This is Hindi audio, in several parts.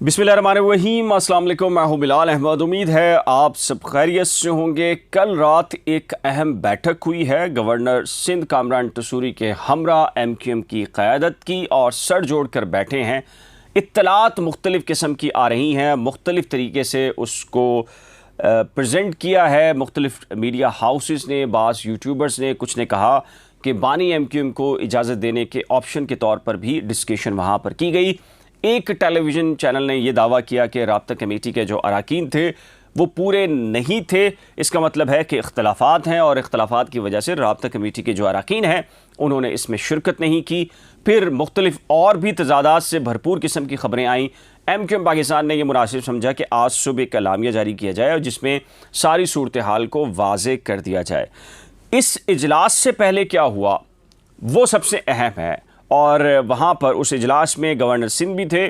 बिस्मिल्लाहिर्रहमानिर्रहीम, अस्सलाम वालेकुम। मैं हूं बिलाल अहमद। उम्मीद है आप सब खैरियत से होंगे। कल रात एक अहम बैठक हुई है गवर्नर सिंध कामरान तसूरी के हमरा MQM की क़यादत की और सर जोड़ कर बैठे हैं। इत्तलात मुख्तलिफ़ किस्म की आ रही हैं, मुख्तलिफ़ तरीके से उसको प्रेजेंट किया है मुख्तलिफ़ मीडिया हाउसेस ने, बाज़ यूट्यूबर्स ने। कुछ ने कहा कि बानी MQM को इजाज़त देने के ऑप्शन के तौर पर भी डिस्कशन वहाँ पर की गई। एक टेलीविज़न चैनल ने यह दावा किया कि राब्ता कमेटी के जो अरकान थे वो पूरे नहीं थे। इसका मतलब है कि इख्तलाफात हैं और इख्तलाफात की वजह से राब्ता कमेटी के जो अरकान हैं उन्होंने इसमें शिरकत नहीं की। फिर मुख्तलिफ और भी तजादात से भरपूर किस्म की खबरें आईं। MQM पाकिस्तान ने यह मुनासिब समझा कि आज सुबह एक एलामिया जारी किया जाए और जिसमें सारी सूरत हाल को वाज़े कर दिया जाए। इस इजलास से पहले क्या हुआ वो सबसे अहम है और वहाँ पर उस इजलास में गवर्नर सिंध भी थे,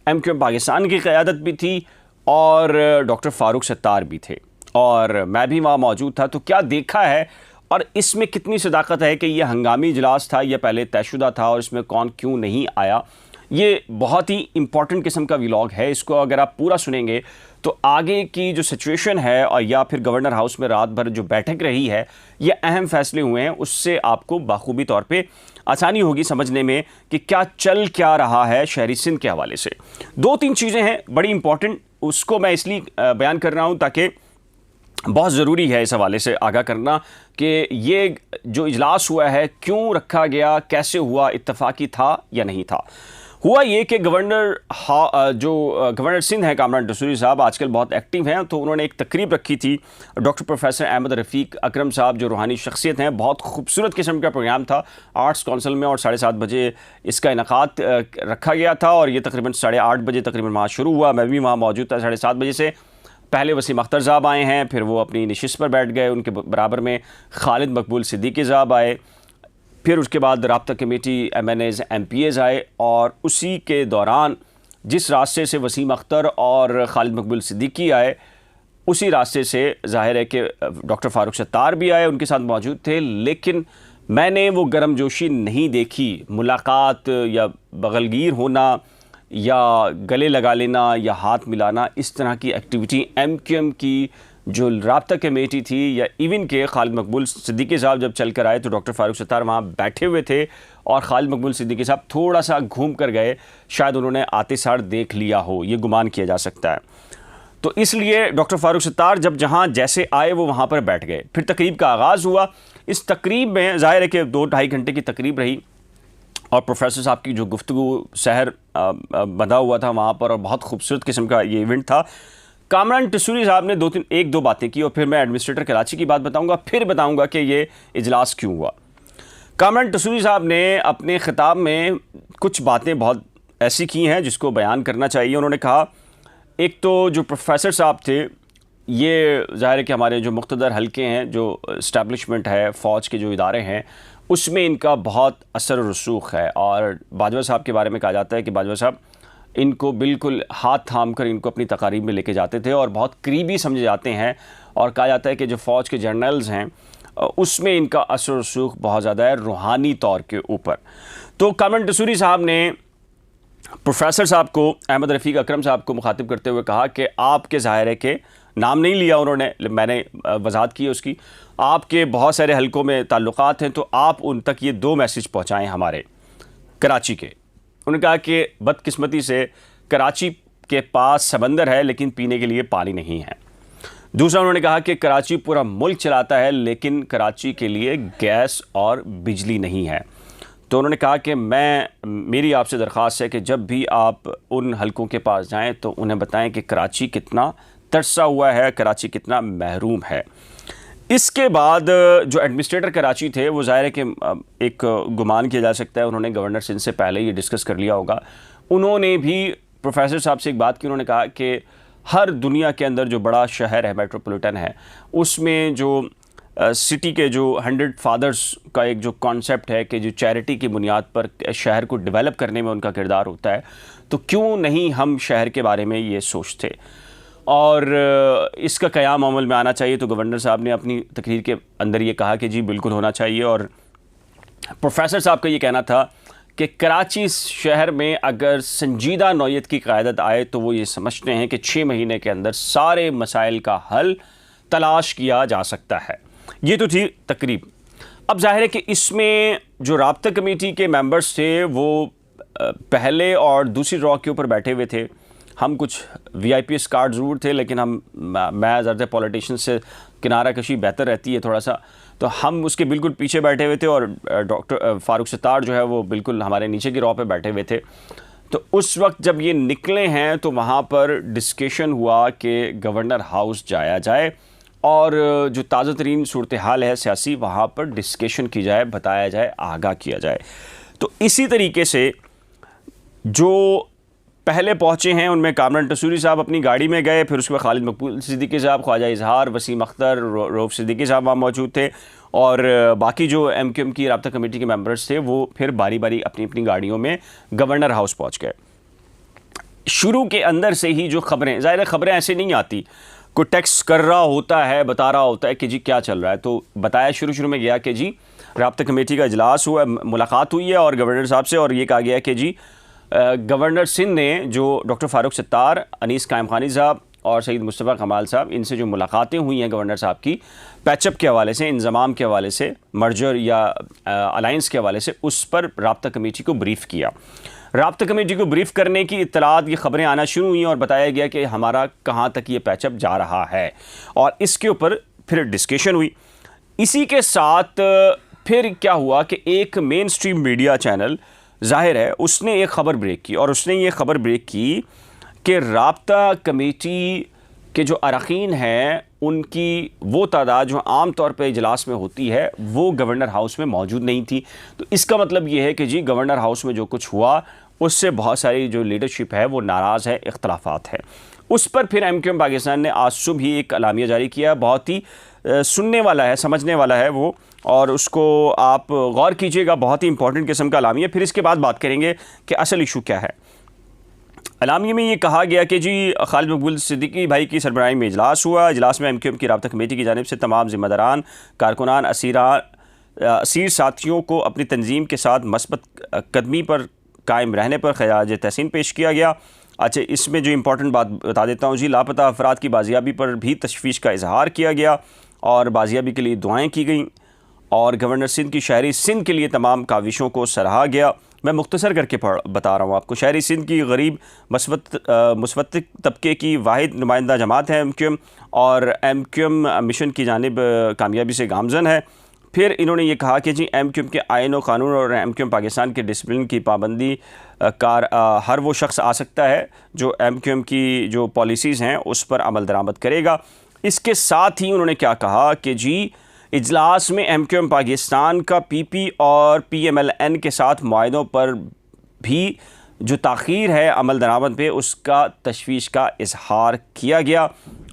MQM पाकिस्तान की क़यादत भी थी और डॉक्टर फ़ारूक सत्तार भी थे और मैं भी वहाँ मौजूद था। तो क्या देखा है और इसमें कितनी सदाकत है कि यह हंगामी इजलास था या पहले तयशुदा था और इसमें कौन क्यों नहीं आया, ये बहुत ही इंपॉर्टेंट किस्म का व्लॉग है। इसको अगर आप पूरा सुनेंगे तो आगे की जो सिचुएशन है और या फिर गवर्नर हाउस में रात भर जो बैठक रही है, ये अहम फैसले हुए हैं, उससे आपको बाखूबी तौर पे आसानी होगी समझने में कि क्या क्या रहा है शहरी सिंध के हवाले से। दो तीन चीज़ें हैं बड़ी इंपॉर्टेंट, उसको मैं इसलिए बयान कर रहा हूँ ताकि बहुत ज़रूरी है इस हवाले से आगाह करना कि ये जो इजलास हुआ है क्यों रखा गया, कैसे हुआ, इत्तफाकी था या नहीं था। हुआ ये कि गवर्नर सिंध है कामरान तसूरी साहब आजकल बहुत एक्टिव हैं, तो उन्होंने एक तकरीब रखी थी। डॉक्टर प्रोफेसर अहमद रफ़ीक अकरम साहब जो रूहानी शख्सियत हैं, बहुत खूबसूरत किस्म का प्रोग्राम था आर्ट्स काउंसिल में और 7:30 बजे इसका इनेकाद रखा गया था और ये तकरीबन 8:30 बजे तकरीबन वहाँ शुरू हुआ। मैं भी वहाँ मौजूद था 7:30 बजे से। पहले वसीम अख्तर साहब आए हैं, फिर वो अपनी नशिस्त पर बैठ गए, उनके बराबर में खालिद मकबूल सिद्दीकी साहब आए, फिर उसके बाद राब्ता कमेटी MNAs MPAs आए और उसी के दौरान जिस रास्ते से वसीम अख्तर और खालिद मकबूल सिद्दीकी आए उसी रास्ते से ज़ाहिर है कि डॉक्टर फ़ारूक सत्तार भी आए, उनके साथ मौजूद थे। लेकिन मैंने वो गर्मजोशी नहीं देखी, मुलाकात या बगलगीर होना या गले लगा लेना या हाथ मिलाना, इस तरह की एक्टिविटी MQM की जो राब्ता कमेटी थी या इवन के खालिद मकबूल सिद्दीकी साहब जब चल कर आए तो डॉक्टर फ़ारूक सत्तार वहाँ बैठे हुए थे और खालिद मकबूल सिद्दीकी साहब थोड़ा सा घूम कर गए, शायद उन्होंने आते सार देख लिया हो, ये गुमान किया जा सकता है। तो इसलिए डॉक्टर फ़ारूक सत्तार जब जहाँ जैसे आए वो वहाँ पर बैठ गए। फिर तकरीब का आगाज़ हुआ। इस तकरीब में ज़ाहिर है कि 2-2.5 घंटे की तकरीब रही और प्रोफेसर साहब की जो गुफ्तगू सहर बंधा हुआ था वहाँ पर और बहुत खूबसूरत किस्म का ये इवेंट था। कामरान तसूरी साहब ने 1-2 बातें की और फिर मैं एडमिनिस्ट्रेटर कराची की बात बताऊंगा, फिर बताऊंगा कि ये इजलास क्यों हुआ। कामरान तसूरी साहब ने अपने ख़िताब में कुछ बातें बहुत ऐसी की हैं जिसको बयान करना चाहिए। उन्होंने कहा, एक तो जो प्रोफेसर साहब थे, ये ज़ाहिर है कि हमारे जो मुख्तदर हल्के हैं, जो इस्टेब्लिशमेंट है, फ़ौज के जो इदारे हैं, उसमें इनका बहुत असर रसूख है। और बाजवा साहब के बारे में कहा जाता है कि बाजवा साहब इनको बिल्कुल हाथ थाम कर इनको अपनी तकारीब में लेके जाते थे और बहुत करीबी समझे जाते हैं और कहा जाता है कि जो फ़ौज के जर्नल्स हैं उसमें इनका असर रसूख बहुत ज़्यादा है रूहानी तौर के ऊपर। तो कामरान तसूरी साहब ने प्रोफेसर साहब को, अहमद रफ़ीक अकरम साहब को मुखातिब करते हुए कहा कि आपके ज़ाहिर है कि नाम नहीं लिया उन्होंने, मैंने वजाहत की उसकी, आपके बहुत सारे हलकों में ताल्लुकात हैं, तो आप उन तक ये 2 मैसेज पहुँचाएँ हमारे कराची के। उन्होंने कहा कि बदकिस्मती से कराची के पास समंदर है लेकिन पीने के लिए पानी नहीं है। दूसरा उन्होंने कहा कि कराची पूरा मुल्क चलाता है लेकिन कराची के लिए गैस और बिजली नहीं है। तो उन्होंने कहा कि मेरी आपसे दरख्वास्त है कि जब भी आप उन हलकों के पास जाएं तो उन्हें बताएं कि कराची कितना तरसा हुआ है, कराची कितना महरूम है। इसके बाद जो एडमिनिस्ट्रेटर कराची थे वो ज़ाहिर है कि एक गुमान किया जा सकता है उन्होंने गवर्नर सिंध से पहले ये डिस्कस कर लिया होगा। उन्होंने भी प्रोफेसर साहब से एक बात की, उन्होंने कहा कि हर दुनिया के अंदर जो बड़ा शहर है, मेट्रोपॉलिटन है, उसमें जो सिटी के जो 100 फादर्स का एक जो कॉन्सेप्ट है कि जो चैरिटी की बुनियाद पर शहर को डेवलप करने में उनका किरदार होता है, तो क्यों नहीं हम शहर के बारे में ये सोचते और इसका क़याम अमल में आना चाहिए। तो गवर्नर साहब ने अपनी तकरीर के अंदर ये कहा कि जी बिल्कुल होना चाहिए। और प्रोफेसर साहब का ये कहना था कि कराची शहर में अगर संजीदा नौयत की क़यादत आए तो वो ये समझते हैं कि 6 महीने के अंदर सारे मसाइल का हल तलाश किया जा सकता है। ये तो थी तकरीब। अब जाहिर है कि इसमें जो राब्ता कमेटी के मेंबर्स थे वो पहले और दूसरी रॉ के ऊपर बैठे हुए थे। हम कुछ VIPs कार्ड ज़रूर थे, लेकिन मैं ज़्यादा पॉलिटिशियन से किनारा कशी बेहतर रहती है थोड़ा सा, तो हम उसके बिल्कुल पीछे बैठे हुए थे और डॉक्टर फ़ारूक सत्तार जो है वो बिल्कुल हमारे नीचे की रॉ पे बैठे हुए थे। तो उस वक्त जब ये निकले हैं तो वहाँ पर डिस्कशन हुआ कि गवर्नर हाउस जाया जाए और जो ताज़ा तरीन सूरत हाल है सियासी, वहाँ पर डिस्कशन की जाए, बताया जाए, आगाह किया जाए। तो इसी तरीके से जो पहले पहुँचे हैं उनमें कामरान टसूरी साहब अपनी गाड़ी में गए, फिर उसके बाद खालिद मकबूल सिद्दीकी साहब, ख्वाजा इजहार, वसीम अख्तर, रऊफ़ सिद्दीकी साहब वहाँ मौजूद थे और बाकी जो MQM की राब्ता कमेटी के मेंबर्स थे वो फिर बारी बारी अपनी अपनी गाड़ियों में गवर्नर हाउस पहुँच गए। शुरू के अंदर से ही जो खबरें, ज़ाहिर खबरें ऐसे नहीं आती, कोई टेक्स्ट कर रहा होता है, बता रहा होता है कि जी क्या चल रहा है, तो बताया शुरू में गया कि जी राब्ता कमेटी का इजलास हुआ, मुलाकात हुई है और गवर्नर साहब से, और ये कहा गया कि जी गवर्नर सिंध ने जो डॉक्टर फ़ारूक सत्तार, अनीस कायम खानी साहब और सईद मुस्तफ़ा कमाल साहब, इनसे जो मुलाकातें हुई हैं गवर्नर साहब की पैचअप के हवाले से, इंज़माम के हवाले से, मर्जर या अलाइंस के हवाले से, उस पर राब्ता कमेटी को ब्रीफ़ किया। राब्ता कमेटी को ब्रीफ़ करने की इत्तलात, ये ख़बरें आना शुरू हुई और बताया गया कि हमारा कहाँ तक ये पैचअप जा रहा है और इसके ऊपर फिर डिस्कशन हुई। इसी के साथ फिर क्या हुआ कि एक मेन स्ट्रीम मीडिया चैनल, जाहिर है उसने एक ख़बर ब्रेक की और उसने ये ख़बर ब्रेक की कि राब्ता कमेटी के जो अरकान हैं उनकी वो तादाद जो आम तौर पे इजलास में होती है वो गवर्नर हाउस में मौजूद नहीं थी। तो इसका मतलब ये है कि जी गवर्नर हाउस में जो कुछ हुआ उससे बहुत सारी जो लीडरशिप है वो नाराज़ है, इख्तलाफात है। उस पर फिर MQM पाकिस्तान ने आज सुबह ही एक अलामिया जारी किया, बहुत ही सुनने वाला है, समझने वाला है वो, और उसको आप गौर कीजिएगा, बहुत ही इंपॉर्टेंट किस्म का अलामिया। फिर इसके बाद बात करेंगे कि असल इशू क्या है। अलामिया में ये कहा गया कि जी खालिद मकबूल सिद्दीकी भाई की सरबराही में इजलास हुआ। इजलास में MQM की राब्ता कमेटी की जानिब से तमाम ज़िम्मेदारान, कारकुनान, असीर साथियों को अपनी तंजीम के साथ मस्बत कदमी पर कायम रहने पर खराज तहसीन पेश किया गया। अच्छा, इसमें जो इंपॉर्टेंट बात बता देता हूँ जी, लापता अफराद की बाजियाबी पर भी तशवीश का इजहार किया गया और बाजियाबी के लिए दुआएँ की गईं और गवर्नर सिंध की शहरी सिंध के लिए तमाम काविशों को सराहा गया। मैं मुख्तसर करके बता रहा हूँ आपको। शहरी सिंध की गरीब मुस्बत तबके की वाहिद नुमाइंदा जमात है MQM और MQM मिशन की जानिब कामयाबी से गामजन है। फिर इन्होंने ये कहा कि जी MQM के आइन व कानून और MQM पाकिस्तान के डिसिप्लिन की पाबंदी हर वो शख्स आ सकता है जो MQM की जो पॉलिसीज़ हैं उस पर अमल दरामद करेगा। इसके साथ ही उन्होंने क्या कहा कि जी इजलास में MQM पाकिस्तान का PP और PMLN के साथ मुआहदों पर भी जो ताख़ीर है अमल दरामद पे, उसका तशवीश का इजहार किया गया।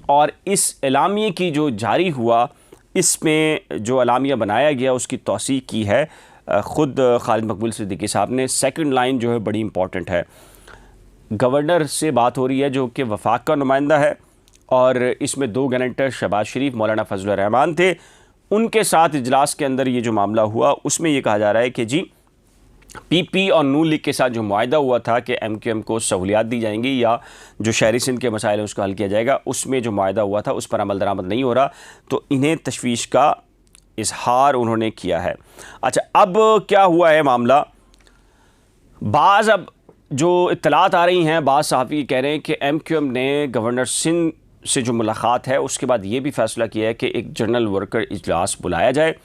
और इस एलामिया की जो जारी हुआ, इसमें जो अलामिया बनाया गया उसकी तौसीक़ की है ख़ुद खालिद मकबूल सिद्दीकी साहब ने। सेकंड लाइन जो है बड़ी इंपॉर्टेंट है। गवर्नर से बात हो रही है जो कि वफाक का नुमाइंदा है और इसमें 2 गारंटर शहबाज शरीफ, मौलाना फजल रहमान थे। उनके साथ इजलास के अंदर ये जो मामला हुआ उसमें ये कहा जा रहा है कि जी PP और नून लीग के साथ जो मुआहदा हुआ था कि MQM को सहूलियात दी जाएंगी या जो शहरी सिंध के मसाइल हैं उसको हल किया जाएगा, उसमें जो मुआहदा हुआ था उस पर अमल दरामद नहीं हो रहा, तो इन्हें तशवीश का इजहार उन्होंने किया है। अच्छा, अब क्या हुआ है मामला, बाज़ अब जो इत्तलात आ रही हैं, बाज़ सहाफ़ी कह रहे हैं कि MQM ने गवर्नर सिंध से जो मुलाकात है उसके बाद ये भी फ़ैसला किया है कि एक जनरल वर्कर इजलास बुलाया जाए।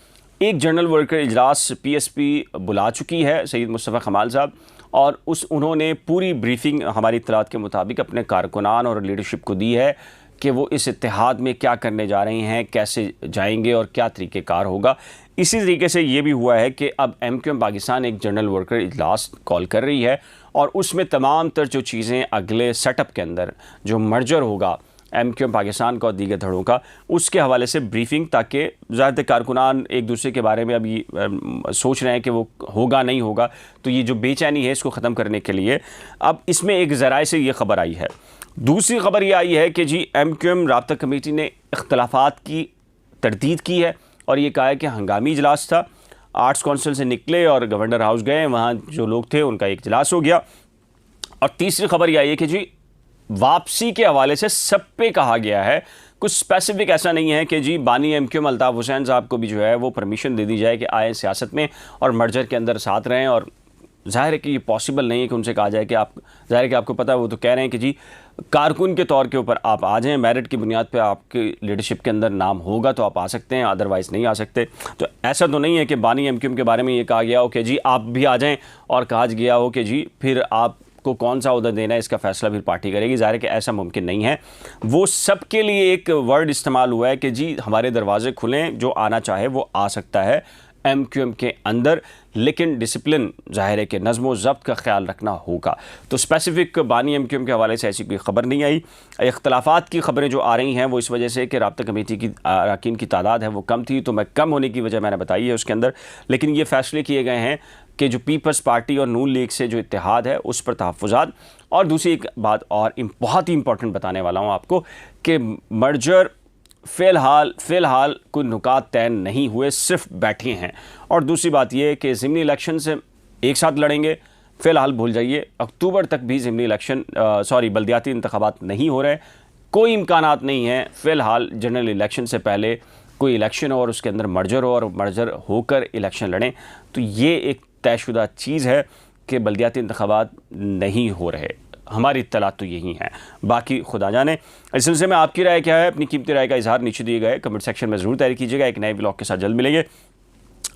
एक जनरल वर्कर इजलास PSP बुला चुकी है सईद मुस्तफ़ा कमाल साहब, और उन्होंने पूरी ब्रीफिंग हमारी इत्तलात के मुताबिक अपने कारकुनान और लीडरशिप को दी है कि वो इस इत्तेहाद में क्या करने जा रहे हैं, कैसे जाएंगे और क्या तरीक़ेकार होगा। इसी तरीके से ये भी हुआ है कि अब MQM पाकिस्तान एक जनरल वर्कर इजलास कॉल कर रही है और उसमें तमाम तर जो चीज़ें अगले सेटअप के अंदर जो मर्जर होगा MQM पाकिस्तान का और दीगर धड़ों का, उसके हवाले से ब्रीफिंग, ताकि ज़्यादातर कारकुनान एक दूसरे के बारे में अभी सोच रहे हैं कि वो होगा नहीं होगा, तो ये जो बेचैनी है इसको ख़त्म करने के लिए अब इसमें एक ज़राए से ये ख़बर आई है। दूसरी ख़बर ये आई है कि जी MQM राब्ता कमेटी ने इख्तलाफात की तरदीद की है और ये कहा है कि हंगामी इजलास था। आर्ट्स काउंसिल से निकले और गवर्नर हाउस गए, वहाँ जो लोग थे उनका एक इजलास हो गया। और तीसरी खबर यह आई है कि जी वापसी के हवाले से सब पे कहा गया है, कुछ स्पेसिफिक ऐसा नहीं है कि जी बानी एमक्यूएम अल्ताफ़ हुसैन साहब को भी जो है वो परमिशन दे दी जाए कि आए सियासत में और मर्जर के अंदर साथ रहें। और जाहिर है कि ये पॉसिबल नहीं है कि उनसे कहा जाए कि आप, जाहिर है कि आपको पता है वो तो कह रहे हैं कि जी कारकुन के तौर के ऊपर आप आ जाएं, मेरिट की बुनियाद पे आपके लीडरशिप के अंदर नाम होगा तो आप आ सकते हैं, अदरवाइज़ नहीं आ सकते। तो ऐसा तो नहीं है कि बानी एमक्यूएम के बारे में ये कहा गया हो कि जी आप भी आ जाएं और कहा गया हो कि जी फिर आपको कौन सा उहदा देना है इसका फैसला फिर पार्टी करेगी। ज़ाहिर है कि ऐसा मुमकिन नहीं है। वो सब के लिए एक वर्ड इस्तेमाल हुआ है कि जी हमारे दरवाजे खुलें, जो आना चाहे वो आ सकता है एमक्यूएम के अंदर, लेकिन डिसिप्लिन ज़ाहिर है कि नज़्म ज़ब्त का ख्याल रखना होगा। तो स्पेसिफिक बानी एमक्यूएम के हवाले से ऐसी कोई ख़बर नहीं आई। इख्तलाफात की ख़बरें जो आ रही हैं वो इस वजह से कि राब्ता कमेटी की अरकान की तादाद है वो कम थी, तो मैं कम होने की वजह मैंने बताई है उसके अंदर। लेकिन ये फ़ैसले किए गए हैं कि जो पीपल्स पार्टी और नून लीग से जो इत्तेहाद है उस पर तहफ़्फ़ुज़ात। और दूसरी एक बात और बहुत ही इंपॉर्टेंट बताने वाला हूँ आपको कि मर्जर फ़िलहाल कोई नुकात तय नहीं हुए, सिर्फ बैठे हैं। और दूसरी बात यह कि ज़िमनी इलेक्शन से एक साथ लड़ेंगे, फ़िलहाल भूल जाइए। अक्टूबर तक भी ज़िमनी इलेक्शन बल्दियाती इंतखाबात नहीं हो रहे, कोई इम्कानात नहीं है फ़िलहाल जनरल इलेक्शन से पहले कोई इलेक्शन हो और उसके अंदर मर्जर हो और मर्जर होकर इलेक्शन लड़ें। तो ये एक तयशुदा चीज़ है कि बल्दियाती इंतखाबात नहीं हो रहे। हमारी इत्तलात तो यही है, बाकी खुदा जाने। इस सिलसिले में आपकी राय क्या है? अपनी कीमती राय का इजहार नीचे दिए गए कमेंट सेक्शन में ज़रूर तैयार कीजिएगा। एक नए व्लॉग के साथ जल्द मिलेंगे,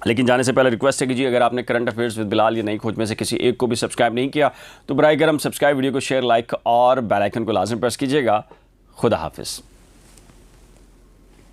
लेकिन जाने से पहले रिक्वेस्ट है कि जी अगर आपने करंट अफेयर्स विद बिलाल या नई खोज में से किसी एक को भी सब्सक्राइब नहीं किया तो बराए करम सब्सक्राइब, वीडियो को शेयर, लाइक और बेल आइकन को लाज़िम प्रेस कीजिएगा। खुदा हाफिज़।